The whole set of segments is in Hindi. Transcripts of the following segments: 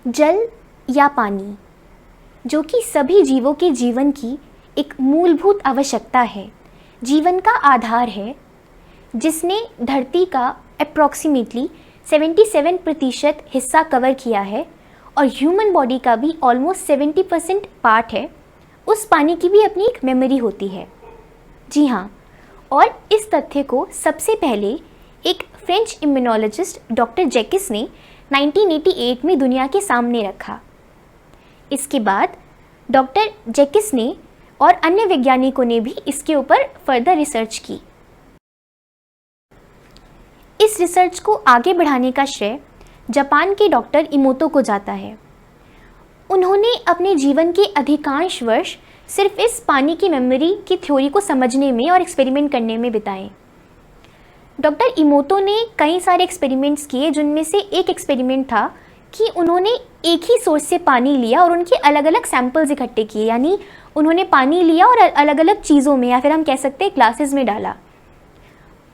जल या पानी, जो कि सभी जीवों के जीवन की एक मूलभूत आवश्यकता है, जीवन का आधार है, जिसने धरती का अप्रॉक्सीमेटली 77% हिस्सा कवर किया है और ह्यूमन बॉडी का भी ऑलमोस्ट 70% पार्ट है, उस पानी की भी अपनी एक मेमोरी होती है। जी हाँ, और इस तथ्य को सबसे पहले एक फ्रेंच इम्यूनोलॉजिस्ट डॉक्टर जैकिस ने 1988 में दुनिया के सामने रखा। इसके बाद डॉक्टर जैकिस ने और अन्य वैज्ञानिकों ने भी इसके ऊपर फर्दर रिसर्च की। इस रिसर्च को आगे बढ़ाने का श्रेय जापान के डॉक्टर इमोतो को जाता है। उन्होंने अपने जीवन के अधिकांश वर्ष सिर्फ इस पानी की मेमोरी की थ्योरी को समझने में और एक्सपेरिमेंट करने में बिताए। डॉक्टर इमोतो ने कई सारे एक्सपेरिमेंट्स किए, जिनमें से एक एक्सपेरिमेंट था कि उन्होंने एक ही सोर्स से पानी लिया और उनके अलग अलग सैंपल्स इकट्ठे किए, यानी उन्होंने पानी लिया और अलग अलग चीज़ों में, या फिर हम कह सकते हैं ग्लासेस में डाला,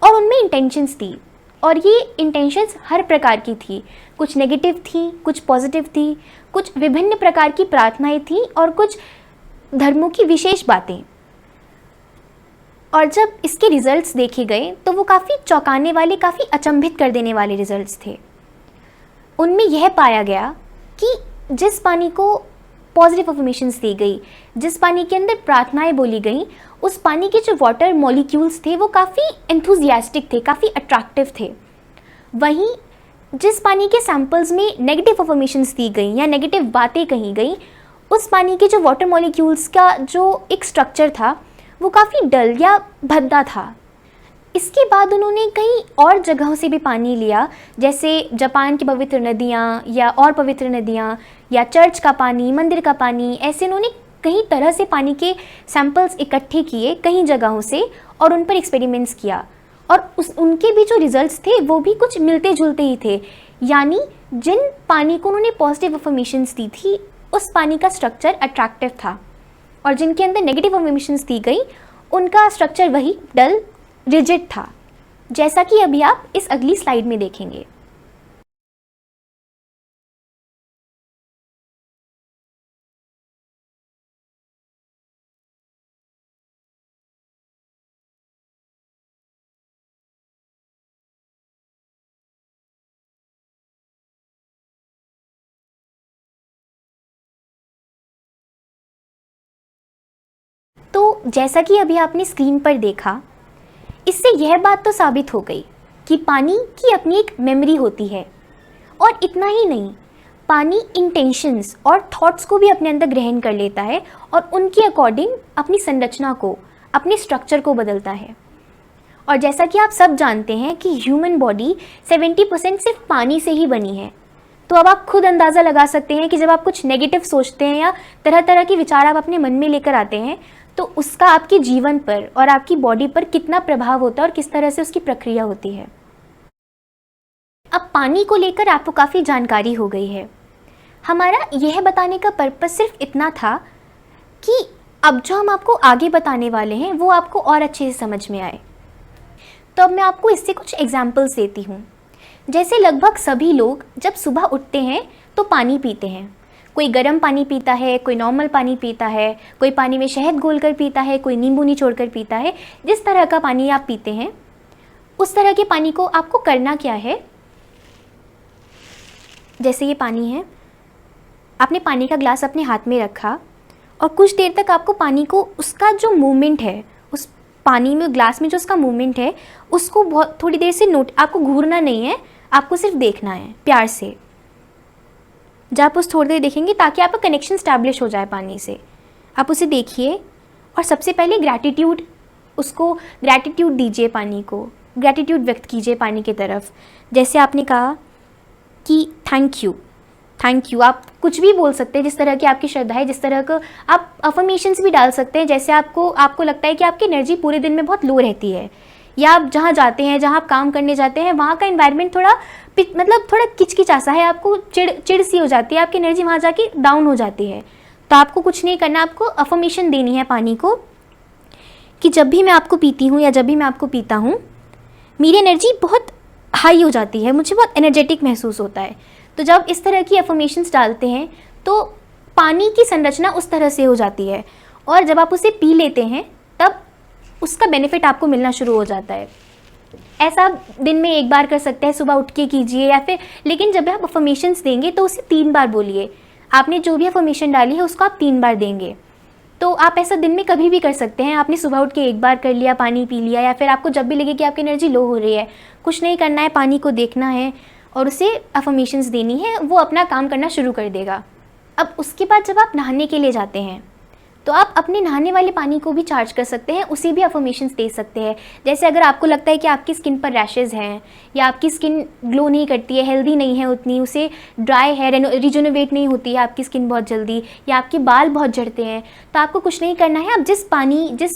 और उनमें इंटेंशंस थी। और ये इंटेंशंस हर प्रकार की थी, कुछ नेगेटिव थी, कुछ पॉजिटिव थी, कुछ विभिन्न प्रकार की प्रार्थनाएं थी और कुछ धर्मों की विशेष बातें। और जब इसके रिजल्ट्स देखे गए तो वो काफ़ी चौंकाने वाले, काफ़ी अचंभित कर देने वाले रिजल्ट्स थे। उनमें यह पाया गया कि जिस पानी को पॉजिटिव अफर्मेशंस दी गई, जिस पानी के अंदर प्रार्थनाएं बोली गई, उस पानी के जो वाटर मॉलिक्यूल्स थे वो काफ़ी एंथुजियास्टिक थे, काफ़ी अट्रैक्टिव थे। वहीं जिस पानी के सैंपल्स में नेगेटिव अफर्मेशंस दी गई या नेगेटिव बातें कही गई, उस पानी के जो वाटर मॉलिक्यूल्स का जो एक स्ट्रक्चर था वो काफ़ी डल या भद्दा था। इसके बाद उन्होंने कई और जगहों से भी पानी लिया, जैसे जापान की पवित्र नदियाँ या और पवित्र नदियाँ या चर्च का पानी, मंदिर का पानी, ऐसे उन्होंने कई तरह से पानी के सैंपल्स इकट्ठे किए कई जगहों से और उन पर एक्सपेरिमेंट्स किया। और उनके भी जो रिजल्ट्स थे वो भी कुछ मिलते जुलते ही थे, यानी जिन पानी को उन्होंने पॉजिटिव अफर्मेशंस दी थी उस पानी का स्ट्रक्चर अट्रैक्टिव था, और जिनके अंदर नेगेटिव अफर्मेशंस दी गई उनका स्ट्रक्चर वही डल, रिजिड था, जैसा कि अभी आप इस अगली स्लाइड में देखेंगे। तो जैसा कि अभी आपने स्क्रीन पर देखा, इससे यह बात तो साबित हो गई कि पानी की अपनी एक मेमोरी होती है, और इतना ही नहीं, पानी इंटेंशंस और थॉट्स को भी अपने अंदर ग्रहण कर लेता है और उनके अकॉर्डिंग अपनी संरचना को, अपने स्ट्रक्चर को बदलता है। और जैसा कि आप सब जानते हैं कि ह्यूमन बॉडी 70% सिर्फ पानी से ही बनी है, तो अब आप खुद अंदाज़ा लगा सकते हैं कि जब आप कुछ नेगेटिव सोचते हैं या तरह तरह के विचार आप अपने मन में लेकर आते हैं, तो उसका आपके जीवन पर और आपकी बॉडी पर कितना प्रभाव होता है और किस तरह से उसकी प्रक्रिया होती है। अब पानी को लेकर आपको काफ़ी जानकारी हो गई है। हमारा यह बताने का पर्पस सिर्फ इतना था कि अब जो हम आपको आगे बताने वाले हैं वो आपको और अच्छे से समझ में आए। तो अब मैं आपको इससे कुछ एग्जाम्पल्स देती हूँ। जैसे लगभग सभी लोग जब सुबह उठते हैं तो पानी पीते हैं। कोई गर्म पानी पीता है, कोई नॉर्मल पानी पीता है, कोई पानी में शहद घोलकर पीता है, कोई नींबू निचोड़कर पीता है। जिस तरह का पानी आप पीते हैं उस तरह के पानी को आपको करना क्या है, जैसे ये पानी है, आपने पानी का ग्लास अपने हाथ में रखा और कुछ देर तक आपको पानी को, उसका जो मूवमेंट है, उस पानी में ग्लास में जो उसका मूवमेंट है उसको बहुत थोड़ी देर से आपको घूरना नहीं है, आपको सिर्फ देखना है प्यार से। जब आप उस थोड़ी देर देखेंगे ताकि आपका कनेक्शन स्टैब्लिश हो जाए पानी से, आप उसे देखिए और सबसे पहले ग्रैटिट्यूड दीजिए, पानी को ग्रैटिट्यूड व्यक्त कीजिए पानी की तरफ। जैसे आपने कहा कि थैंक यू, आप कुछ भी बोल सकते हैं जिस तरह की आपकी श्रद्धा है, जिस तरह का आप अफर्मेशंस भी डाल सकते हैं। जैसे आपको लगता है कि आपकी एनर्जी पूरे दिन में बहुत लो रहती है, या आप जहाँ जाते हैं, जहाँ आप काम करने जाते हैं, वहाँ का एनवायरनमेंट थोड़ा किचकिचासा है, आपको चिड़ सी हो जाती है, आपकी एनर्जी वहाँ जाके डाउन हो जाती है। तो आपको कुछ नहीं करना, आपको अफर्मेशन देनी है पानी को कि जब भी मैं आपको पीती हूँ या जब भी मैं आपको पीता हूँ मेरी एनर्जी बहुत हाई हो जाती है, मुझे बहुत एनर्जेटिक महसूस होता है। तो जब इस तरह की अफर्मेशंस डालते हैं तो पानी की संरचना उस तरह से हो जाती है, और जब आप उसे पी लेते हैं तब उसका बेनिफिट आपको मिलना शुरू हो जाता है। ऐसा आप दिन में एक बार कर सकते हैं, सुबह उठ के कीजिए, या फिर लेकिन जब आप अफर्मेशंस देंगे तो उसे 3 बार बोलिए। आपने जो भी अफर्मेशन डाली है उसको आप 3 बार देंगे। तो आप ऐसा दिन में कभी भी कर सकते हैं। आपने सुबह उठ के एक बार कर लिया, पानी पी लिया, या फिर आपको जब भी लगे कि आपकी एनर्जी लो हो रही है, कुछ नहीं करना है, पानी को देखना है और उसे अफर्मेशंस देनी है, वो अपना काम करना शुरू कर देगा। अब उसके बाद जब आप नहाने के लिए जाते हैं तो आप अपने नहाने वाले पानी को भी चार्ज कर सकते हैं, उसे भी अफर्मेशंस दे सकते हैं। जैसे अगर आपको लगता है कि आपकी स्किन पर रैशेज़ हैं, या आपकी स्किन ग्लो नहीं करती है, हेल्दी नहीं है उतनी, उसे ड्राई है, रिजोनोवेट नहीं होती है आपकी स्किन बहुत जल्दी, या आपके बाल बहुत झड़ते हैं, तो आपको कुछ नहीं करना है। आप जिस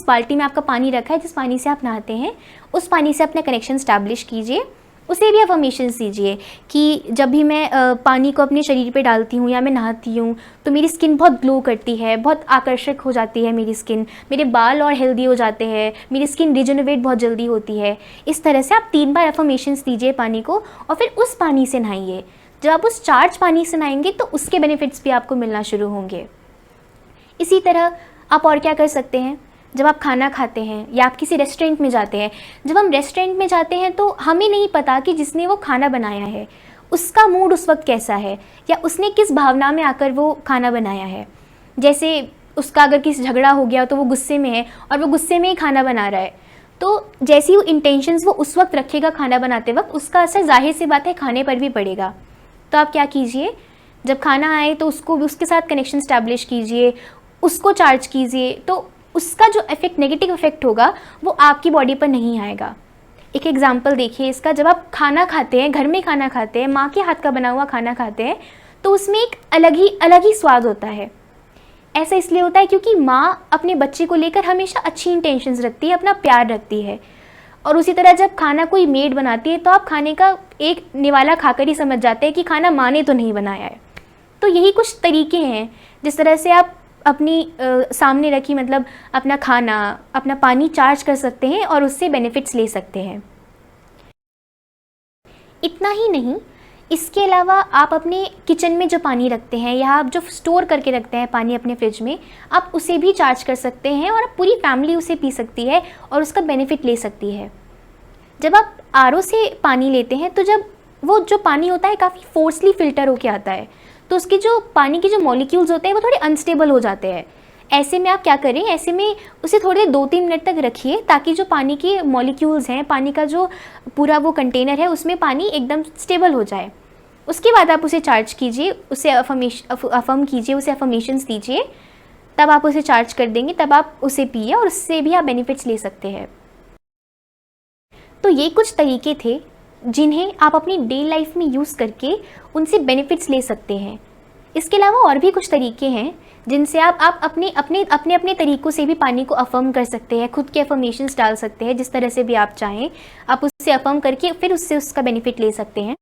बाल्टी में आपका पानी रखा है, जिस पानी से आप नहाते हैं, उस पानी से अपना कनेक्शन स्टैब्लिश कीजिए, उसे भी अफर्मेशंस दीजिए कि जब भी मैं पानी को अपने शरीर पे डालती हूँ या मैं नहाती हूँ तो मेरी स्किन बहुत ग्लो करती है, बहुत आकर्षक हो जाती है मेरी स्किन, मेरे बाल और हेल्दी हो जाते हैं, मेरी स्किन रिजोनोवेट बहुत जल्दी होती है। इस तरह से आप 3 बार अफर्मेशंस दीजिए पानी को, और फिर उस पानी से नहाइए। जब आप उस चार्ज पानी से नहाएंगे तो उसके बेनिफिट्स भी आपको मिलना शुरू होंगे। इसी तरह आप और क्या कर सकते हैं, जब आप खाना खाते हैं या आप किसी रेस्टोरेंट में जाते हैं, जब हम रेस्टोरेंट में जाते हैं तो हमें नहीं पता कि जिसने वो खाना बनाया है उसका मूड उस वक्त कैसा है, या उसने किस भावना में आकर वो खाना बनाया है। जैसे उसका अगर किसी झगड़ा हो गया तो वो गुस्से में है और वो गुस्से में ही खाना बना रहा है, तो जैसी वो इंटेंशंस वो उस वक्त रखेगा खाना बनाते वक्त, उसका असर जाहिर सी बात है खाने पर भी पड़ेगा। तो आप क्या कीजिए, जब खाना आए तो उसको उसके साथ कनेक्शन स्टैब्लिश कीजिए, उसको चार्ज कीजिए, तो उसका जो इफेक्ट, नेगेटिव इफेक्ट होगा, वो आपकी बॉडी पर नहीं आएगा। एक एग्जांपल देखिए इसका, जब आप खाना खाते हैं, घर में खाना खाते हैं, माँ के हाथ का बना हुआ खाना खाते हैं, तो उसमें एक अलग ही स्वाद होता है। ऐसा इसलिए होता है क्योंकि माँ अपने बच्चे को लेकर हमेशा अच्छी इंटेंशंस रखती है, अपना प्यार रखती है। और उसी तरह जब खाना कोई मेड बनाती है तो आप खाने का एक निवाला खाकर ही समझ जाते हैं कि खाना माँ ने तो नहीं बनाया है। तो यही कुछ तरीके हैं जिस तरह से आप अपनी सामने रखी, मतलब अपना खाना, अपना पानी चार्ज कर सकते हैं और उससे बेनिफिट्स ले सकते हैं। इतना ही नहीं, इसके अलावा आप अपने किचन में जो पानी रखते हैं या आप जो स्टोर करके रखते हैं पानी अपने फ्रिज में, आप उसे भी चार्ज कर सकते हैं और पूरी फैमिली उसे पी सकती है और उसका बेनिफिट ले सकती है। जब आप आरओ से पानी लेते हैं तो जब वो जो पानी होता है काफ़ी फोर्सली फ़िल्टर होके आता है, तो उसके जो पानी के जो मॉलिक्यूल्स होते हैं वो थोड़े अनस्टेबल हो जाते हैं। ऐसे में आप क्या करें, ऐसे में उसे थोड़े 2-3 मिनट तक रखिए ताकि जो पानी के मॉलिक्यूल्स हैं, पानी का जो पूरा वो कंटेनर है, उसमें पानी एकदम स्टेबल हो जाए। उसके बाद आप उसे चार्ज कीजिए, उसे अफर्म कीजिए, उसे अफर्मेशंस दीजिए, तब आप उसे चार्ज कर देंगे, तब आप उसे पिए और उससे भी आप बेनिफिट्स ले सकते हैं। तो ये कुछ तरीके थे जिन्हें आप अपनी डे लाइफ में यूज़ करके उनसे बेनिफिट्स ले सकते हैं। इसके अलावा और भी कुछ तरीके हैं जिनसे आप अपने तरीक़ों से भी पानी को अफर्म कर सकते हैं, खुद के अफर्मेशंस डाल सकते हैं, जिस तरह से भी आप चाहें आप उससे अफर्म करके फिर उससे उसका बेनिफिट ले सकते हैं।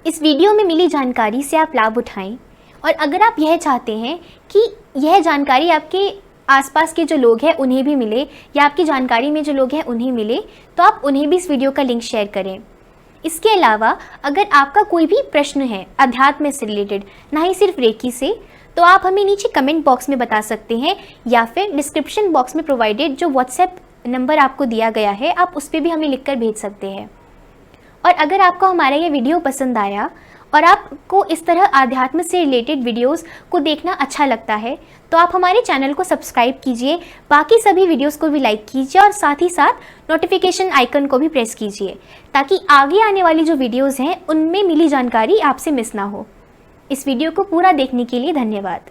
इस वीडियो में मिली जानकारी से आप लाभ उठाएं, और अगर आप यह चाहते हैं कि यह जानकारी आपके आसपास के जो लोग हैं उन्हें भी मिले, या आपकी जानकारी में जो लोग हैं उन्हें मिले, तो आप उन्हें भी इस वीडियो का लिंक शेयर करें। इसके अलावा अगर आपका कोई भी प्रश्न है अध्यात्म से रिलेटेड, ना ही सिर्फ रेकी से, तो आप हमें नीचे कमेंट बॉक्स में बता सकते हैं, या फिर डिस्क्रिप्शन बॉक्स में प्रोवाइडेड जो व्हाट्सएप नंबर आपको दिया गया है, आप उस पर भी हमें लिखकर भेज सकते हैं। और अगर आपको हमारा ये वीडियो पसंद आया और आपको इस तरह आध्यात्म से रिलेटेड वीडियोस को देखना अच्छा लगता है, तो आप हमारे चैनल को सब्सक्राइब कीजिए, बाकी सभी वीडियोस को भी लाइक कीजिए और साथ ही साथ नोटिफिकेशन आइकन को भी प्रेस कीजिए, ताकि आगे आने वाली जो वीडियोस हैं उनमें मिली जानकारी आपसे मिस ना हो। इस वीडियो को पूरा देखने के लिए धन्यवाद।